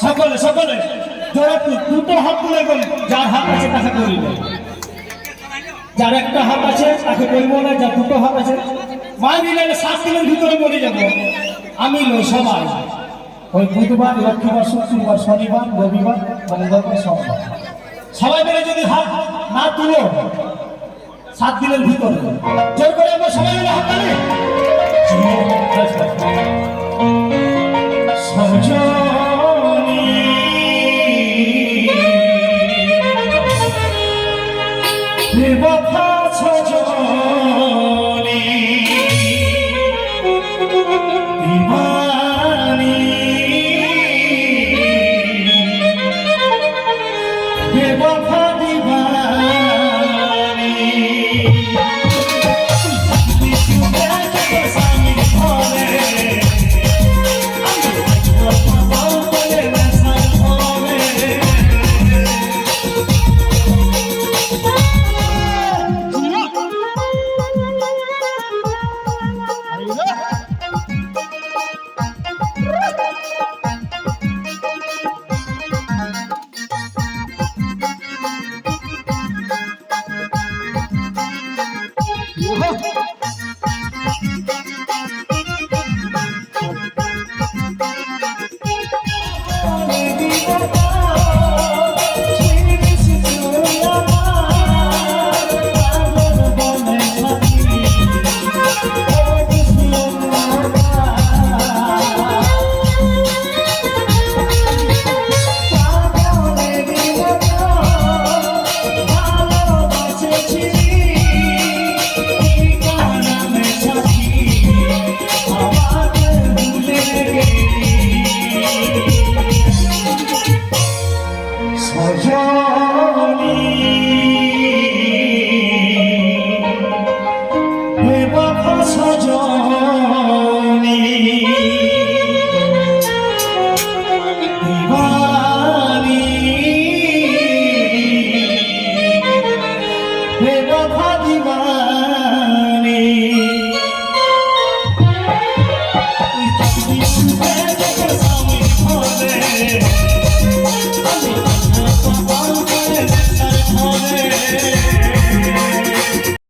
সকলে সকলে জোরে দুটো হাত তুলে বলি, যার হাত আছে তাকে করিব, যার একটা হাত আছে তাকে করিব না, যার দুটো হাত আছে মায়ের দিলে 7 দিনের ভিতরে মরে যাব। আমি নই, সবাই ওই বুধবার, লক্ষ্মীবার, শুক্রবার, শনিবার, রবিবার, মঙ্গলবার, সোমবার সবাই মিলে যদি হাত না তুলো 7 দিনের ভিতরে জোর করে আমরা সবাই মিলে হাত তালি। সজনী